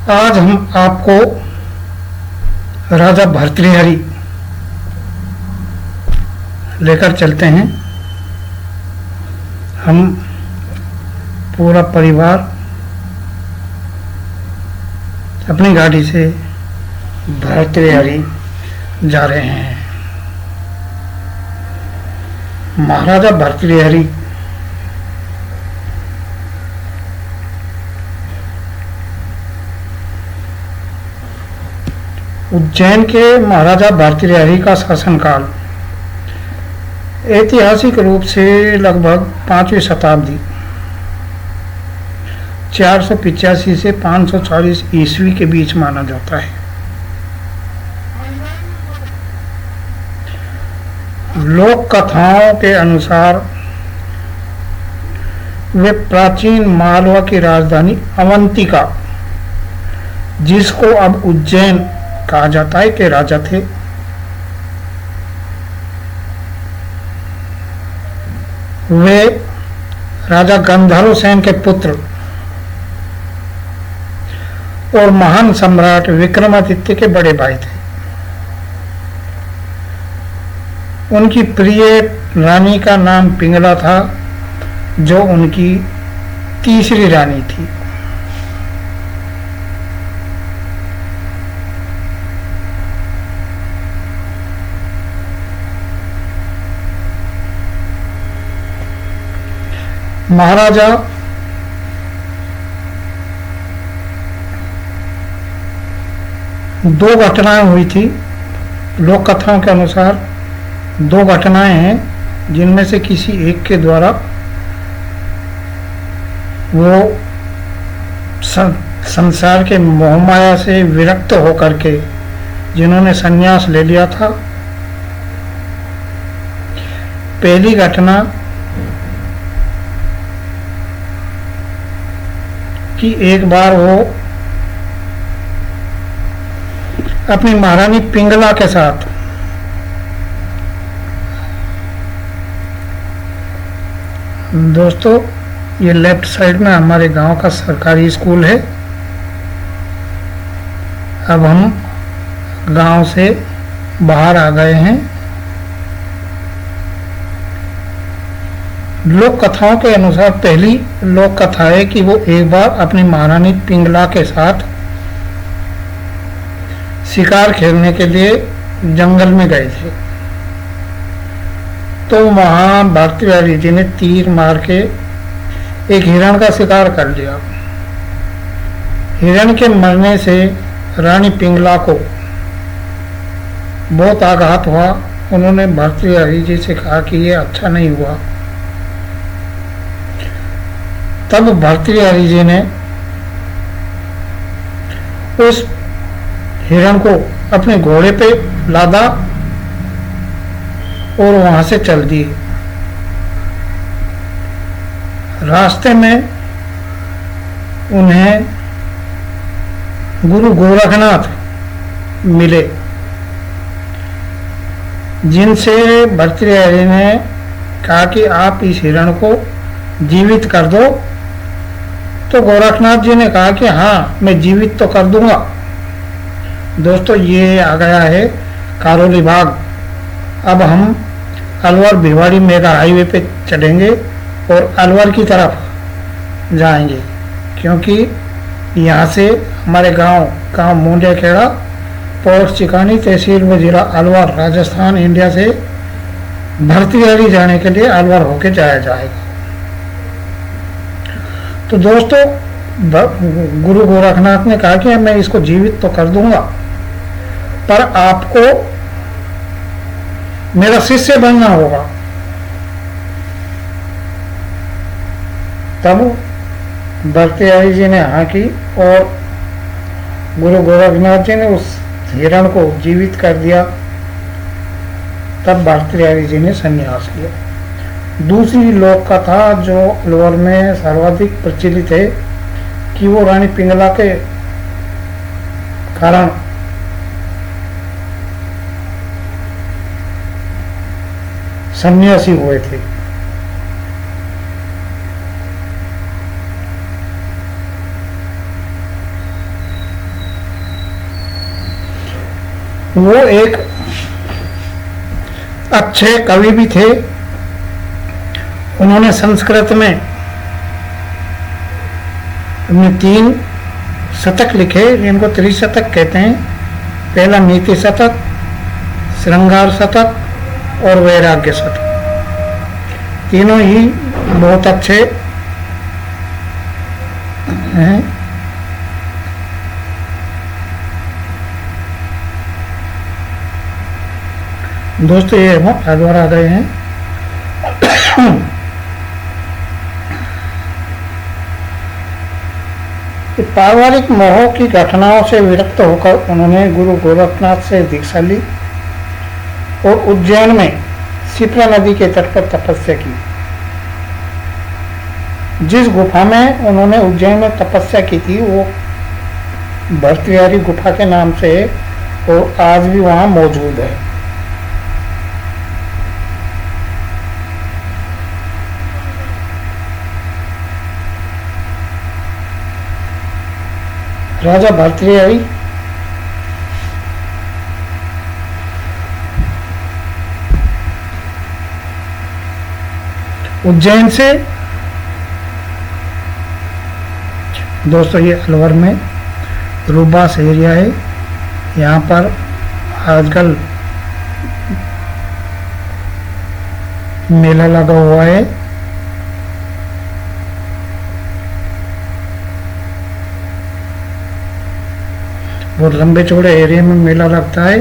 आज हम आपको राजा भर्तृहरि लेकर चलते हैं। हम पूरा परिवार अपनी गाड़ी से भर्तृहरि जा रहे हैं। महाराजा भर्तृहरि उज्जैन के महाराजा भर्तृहरि का शासनकाल ऐतिहासिक रूप से लगभग 5वीं शताब्दी 485 से 540 ईस्वी के बीच माना जाता है। लोक कथाओं के अनुसार वे प्राचीन मालवा की राजधानी अवंतिका, जिसको अब उज्जैन कहा जाता है, के राजा थे। वे राजा गंधर्वसेन के पुत्र और महान सम्राट विक्रमादित्य के बड़े भाई थे। उनकी प्रिय रानी का नाम पिंगला था, जो उनकी तीसरी रानी थी। महाराजा दो घटनाएं हुई थी। लोक कथाओं के अनुसार दो घटनाएं हैं, जिनमें से किसी एक के द्वारा वो संसार के मोहमाया से विरक्त होकर के जिन्होंने संन्यास ले लिया था। पहली घटना कि एक बार वो अपनी महारानी पिंगला के साथ दोस्तों, ये लेफ्ट साइड में हमारे गांव का सरकारी स्कूल है। अब हम गांव से बाहर आ गए हैं। लोक कथाओं के अनुसार पहली लोक कथा है कि वो एक बार अपनी महारानी पिंगला के साथ शिकार खेलने के लिए जंगल में गए थे। तो वहां भर्तृहरि जी ने तीर मार के एक हिरण का शिकार कर लिया। हिरण के मरने से रानी पिंगला को बहुत आघात हुआ। उन्होंने भर्तृहरि जी से कहा कि ये अच्छा नहीं हुआ। तब भर्तृहरि जी ने उस हिरण को अपने घोड़े पे लादा और वहां से चल दिए। रास्ते में उन्हें गुरु गोरखनाथ मिले, जिनसे भर्तृहरि ने कहा कि आप इस हिरण को जीवित कर दो। तो गोरखनाथ जी ने कहा कि हाँ, मैं जीवित तो कर दूंगा। दोस्तों, ये आ गया है कारोली बाग। अब हम अलवर भिवाड़ी मेगा हाईवे पे चढ़ेंगे और अलवर की तरफ जाएंगे, क्योंकि यहाँ से हमारे गांव मुंडिया खेड़ा, पोस्ट चिकानी, तहसील व जिला अलवर, राजस्थान, इंडिया से भर्तृहरि जाने के लिए अलवर होके जाया जाएगा। तो दोस्तों, गुरु गोरखनाथ ने कहा कि मैं इसको जीवित तो कर दूंगा, पर आपको मेरा शिष्य बनना होगा। तब भर्तृहरि जी ने हाँ की और गुरु गोरखनाथ जी ने उस हिरण को जीवित कर दिया। तब भर्तृहरि जी ने संन्यास लिया। दूसरी लोक कथा जो अलवर में सर्वाधिक प्रचलित है कि वो रानी पिंगला के कारण सन्यासी हुए थे। वो एक अच्छे कवि भी थे। उन्होंने संस्कृत में अपने 3 शतक लिखे, जिनको त्रिशतक कहते हैं। पहला नीति शतक, श्रृंगार शतक और वैराग्य शतक। तीनों ही बहुत अच्छे हैं। दोस्तों ये हम अलवर आ गए हैं। पारिवारिक मोह की घटनाओं से विरक्त होकर उन्होंने गुरु गोरखनाथ से दीक्षा ली और उज्जैन में शिप्रा नदी के तट पर तपस्या की। जिस गुफा में उन्होंने उज्जैन में तपस्या की थी वो भर्तृहरि गुफा के नाम से और आज भी वहां मौजूद है। राजा भर्तृहरि उज्जैन से, दोस्तों ये अलवर में रूबास एरिया है। यहाँ पर आजकल मेला लगा हुआ है। बहुत लंबे चौड़े एरिया में मेला लगता है।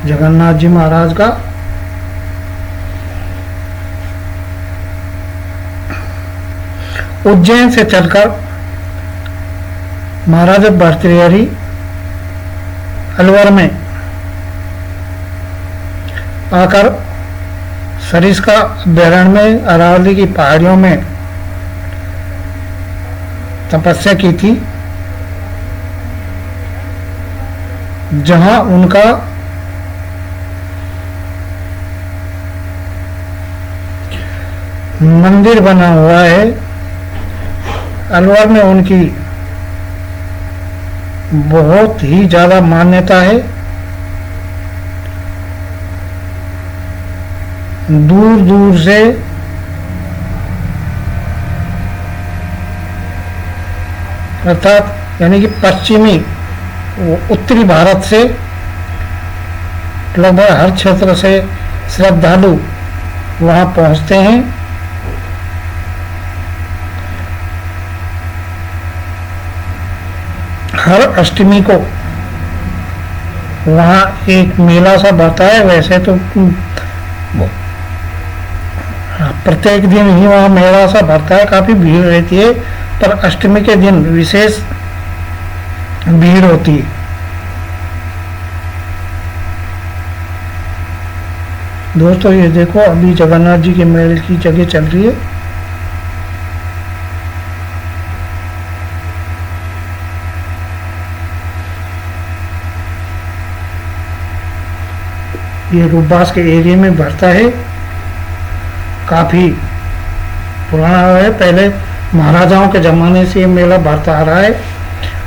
जगन्नाथ जी महाराज का। उज्जैन से चलकर महाराजा भर्तृहरि अलवर में आकर सरिस्का अभ्यारण्य में अरावली की पहाड़ियों में तपस्या की थी, जहां उनका मंदिर बना हुआ है। अलवर में उनकी बहुत ही ज्यादा मान्यता है। दूर दूर से अर्थात यानी कि पश्चिमी उत्तरी भारत से लगभग हर क्षेत्र से श्रद्धालु वहां पहुंचते हैं। हर अष्टमी को वहां एक मेला सा भरता है। वैसे तो प्रत्येक दिन ही वहां मेला सा भरता है, काफी भीड़ रहती है, पर अष्टमी के दिन विशेष भीड़ होती है। दोस्तों ये देखो, अभी जगन्नाथ जी के मेले की जगह चल रही है। ये रूबास के एरिया में भरता है, काफी पुराना है। पहले महाराजाओं के जमाने से ये मेला भरता आ रहा है।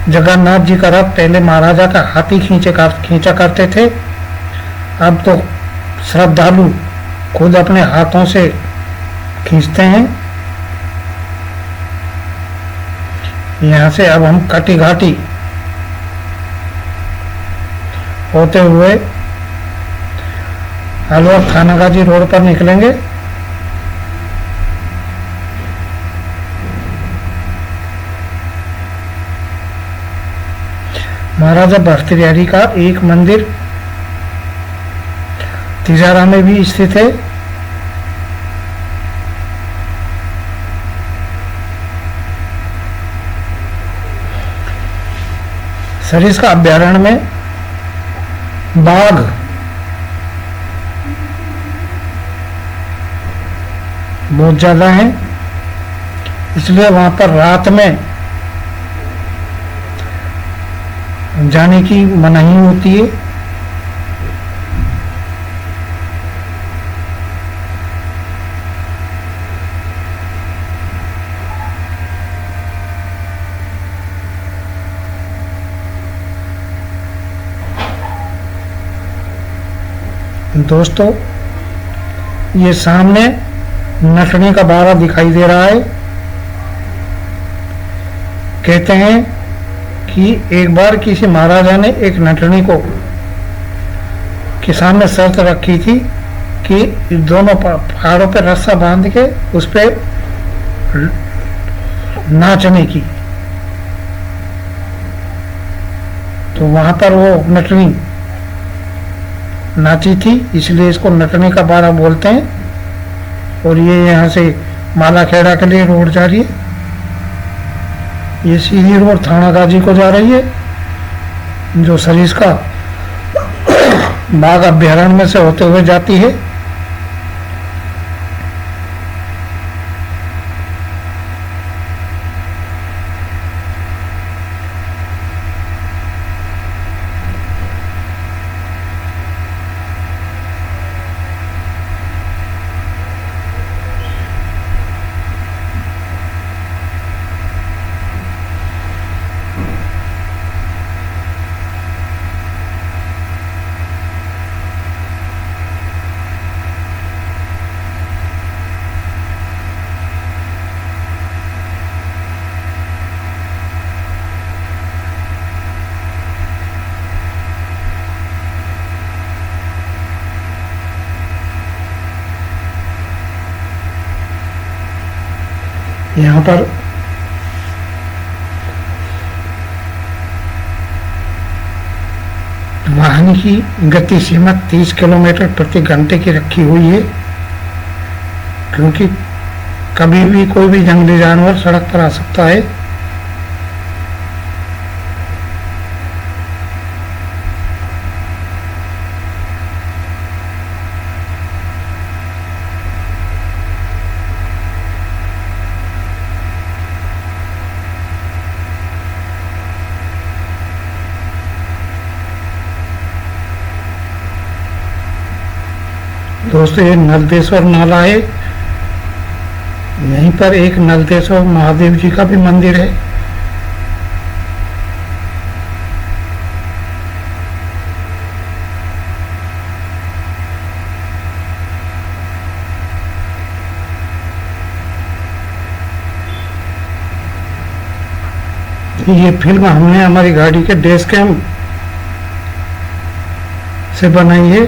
जगन्नाथ जी का रथ पहले महाराजा का हाथी खींचा करते थे। अब तो श्रद्धालु खुद अपने हाथों से खींचते हैं। यहाँ से अब हम कटी घाटी होते हुए अलवर थानागाजी रोड पर निकलेंगे। महाराजा भर्तृहरि का एक मंदिर तिजारा में भी स्थित है। सरिस्का अभ्यारण्य में बाघ बहुत ज्यादा है, इसलिए वहां पर रात में जाने की मनाही होती है। दोस्तों ये सामने नटनी का बाड़ा दिखाई दे रहा है। कहते हैं कि एक बार किसी महाराजा ने एक नटनी को के सामने शर्त रखी थी कि दोनों पहाड़ों पर रस्सा बांध के उस पर नाचने की। तो वहां पर वो नटनी नाची थी, इसलिए इसको नटनी का बाड़ा बोलते हैं। और ये यहाँ से मालाखेड़ा के लिए रोड जा रही है। ये सीधी रोड थाना गाजी को जा रही है, जो सरिस्का बाघ अभ्यारण्य में से होते हुए जाती है। यहाँ पर वाहन की गति सीमा 30 किलोमीटर प्रति घंटे की रखी हुई है, क्योंकि कभी भी कोई भी जंगली जानवर सड़क पर आ सकता है। दोस्तों ये नलदेश्वर नाला है। यहीं पर एक नलदेश्वर महादेव जी का भी मंदिर है। ये फिल्म हमने हमारी गाड़ी के डैश कैम से बनाई है।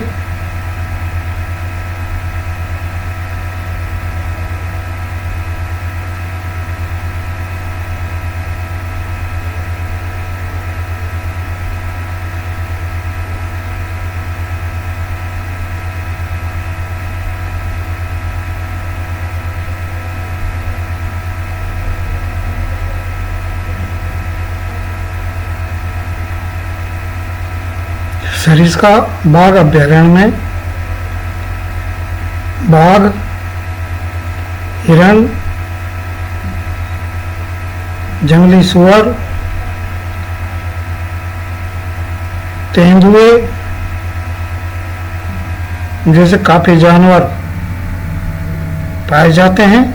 सरिस्का बाघ अभ्यारण्य में बाघ, हिरण, जंगली सुअर, तेंदुए जैसे काफी जानवर पाए जाते हैं।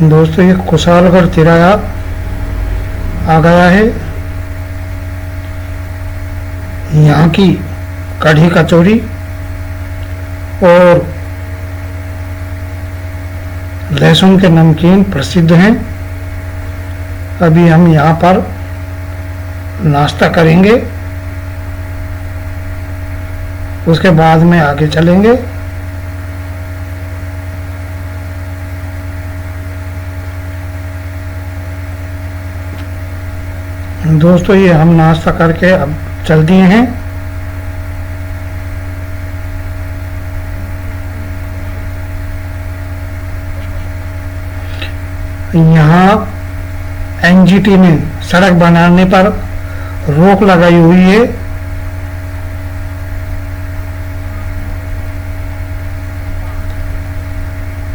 दोस्तों ये कुशालगढ़ तिराया आ गया है। यहाँ की कढ़ी कचौरी और लहसुन के नमकीन प्रसिद्ध हैं। अभी हम यहाँ पर नाश्ता करेंगे, उसके बाद में आगे चलेंगे। दोस्तों ये हम नाश्ता करके अब चल दिए हैं। यहाँ एनजीटी ने सड़क बनाने पर रोक लगाई हुई है।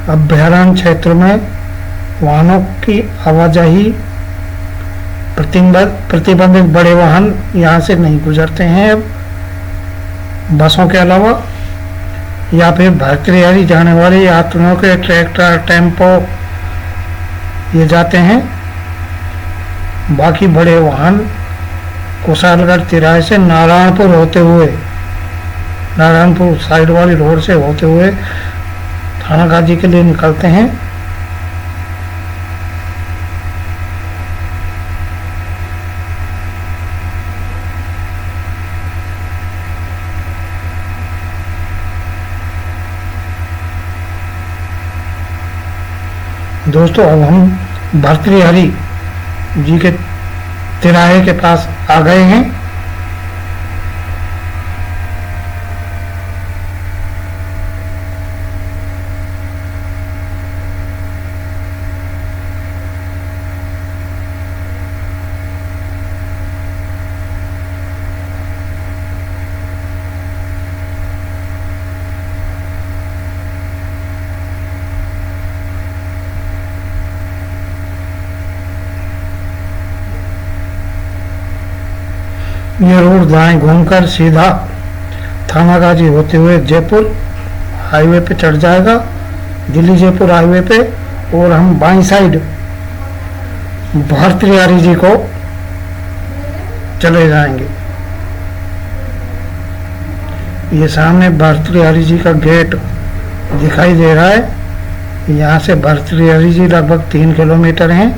अभयारण्य में वाहनों की आवाजाही प्रतिबंधित, बड़े वाहन यहाँ से नहीं गुजरते हैं अब बसों के अलावा, या फिर भर्तृहरि जाने वाले यात्रियों के ट्रैक्टर, टेम्पो ये जाते हैं। बाकी बड़े वाहन कुशालगढ़ तिराहे से नारायणपुर होते हुए, नारायणपुर साइड वाली रोड से होते हुए थानागाजी के लिए निकलते हैं। दोस्तों अब हम भर्तृहरि जी के तिराहे के पास आ गए हैं। ये रोड दाएं घूमकर सीधा थानागाजी होते हुए जयपुर हाईवे पे चढ़ जाएगा, दिल्ली जयपुर हाईवे पे, और हम बाईं साइड भर्तृहरि जी को चले जाएंगे। ये सामने भर्तृहरि जी का गेट दिखाई दे रहा है। यहाँ से भर्तृहरि जी लगभग 3 किलोमीटर हैं।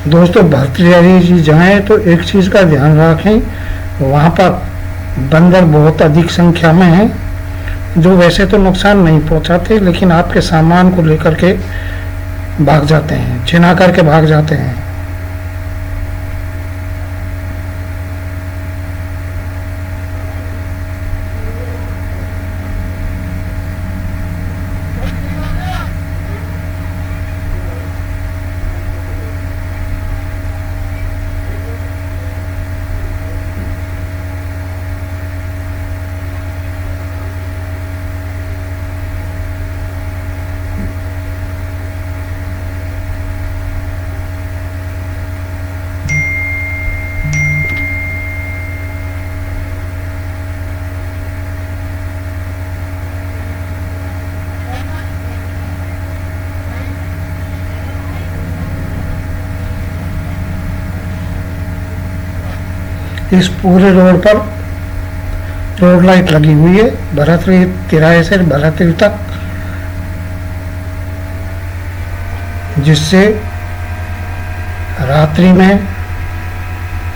दोस्तों भर्तृहरि जी जाएं तो एक चीज़ का ध्यान रखें, वहाँ पर बंदर बहुत अधिक संख्या में हैं, जो वैसे तो नुकसान नहीं पहुँचाते लेकिन आपके सामान को लेकर के भाग जाते हैं, छिना करके भाग जाते हैं। इस पूरे रोड पर रोड लाइट लगी हुई है, भर्तृहरि तिराहे से भर्तृहरि तक, जिससे रात्रि में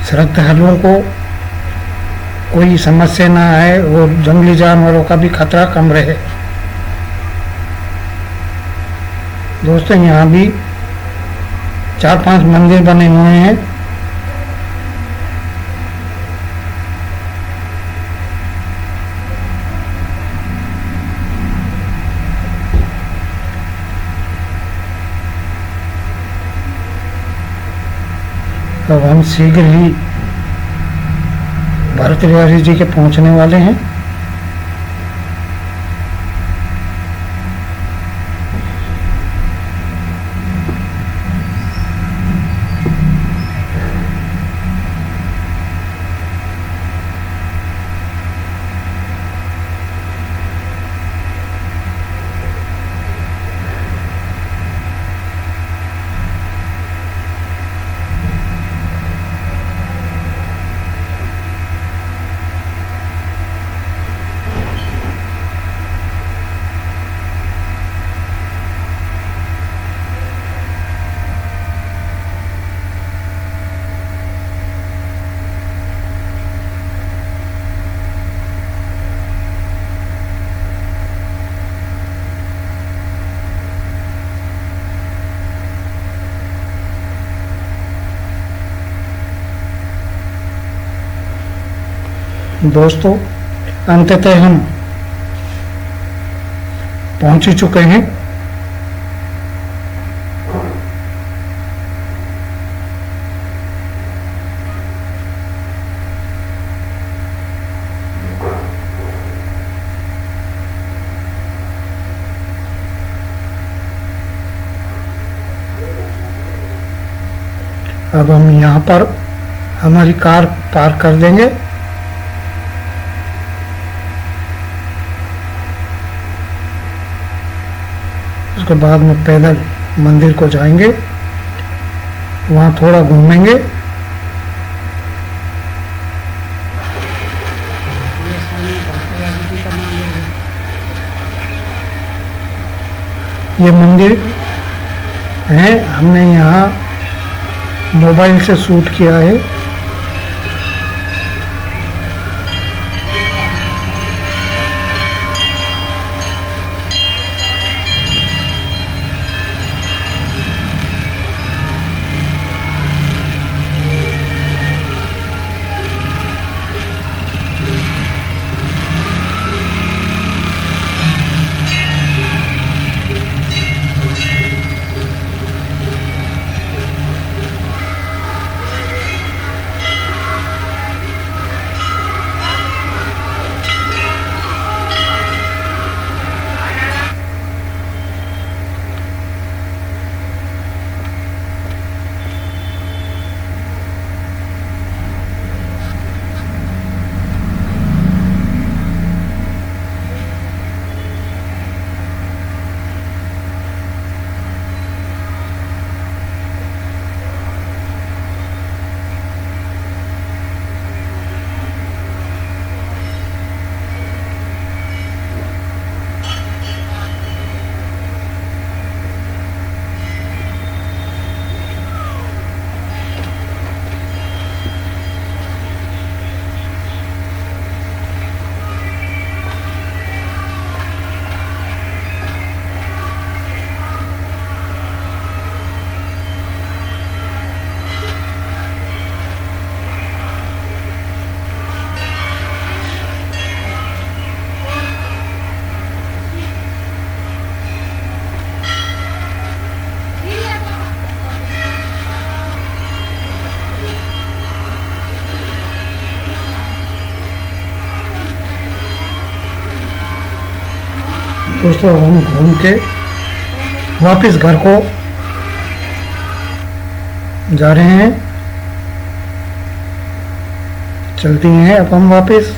श्रद्धालुओं को कोई समस्या ना आए और जंगली जानवरों का भी खतरा कम रहे। दोस्तों यहाँ भी 4-5 मंदिर बने हुए हैं। अब हम शीघ्र ही भर्तृहरि जी के पहुंचने वाले हैं। दोस्तों, अंततः हम पहुंच ही चुके हैं। अब हम यहाँ पर हमारी कार पार्क कर देंगे। उसके बाद में पैदल मंदिर को जाएंगे, वहाँ थोड़ा घूमेंगे। ये मंदिर है, हमने यहाँ मोबाइल से शूट किया है। दोस्तों, हम घूम के वापस घर को जा रहे हैं। चलती हैं अब हम वापस।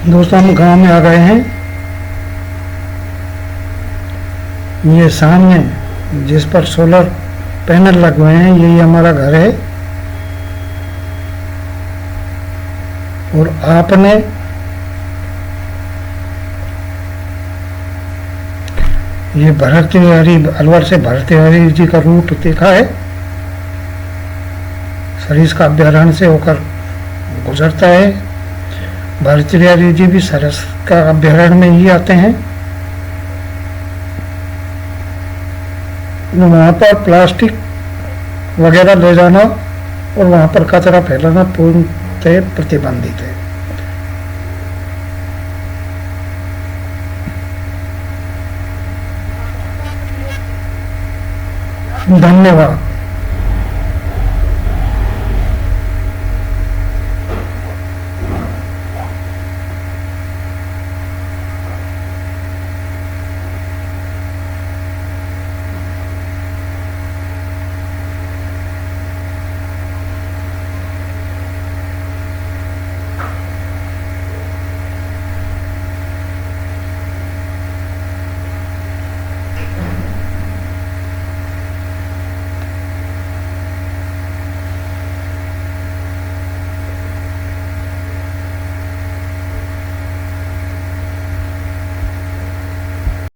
दोस्तों, हम गांव में आ गए हैं। ये सामने जिस पर सोलर पैनल लगे हुए हैं, यही हमारा घर है। और आपने ये भर्तृहरि, अलवर से भर्तृहरि जी का रूट देखा है। सरिस्का अभ्यारण्य से होकर गुजरता है। भर्तृहरि जी भी सरिस्का अभ्यारण्य में ही आते हैं। वहाँ पर प्लास्टिक वगैरह ले जाना और वहाँ पर कचरा फैलाना पूर्णतः प्रतिबंधित है। धन्यवाद।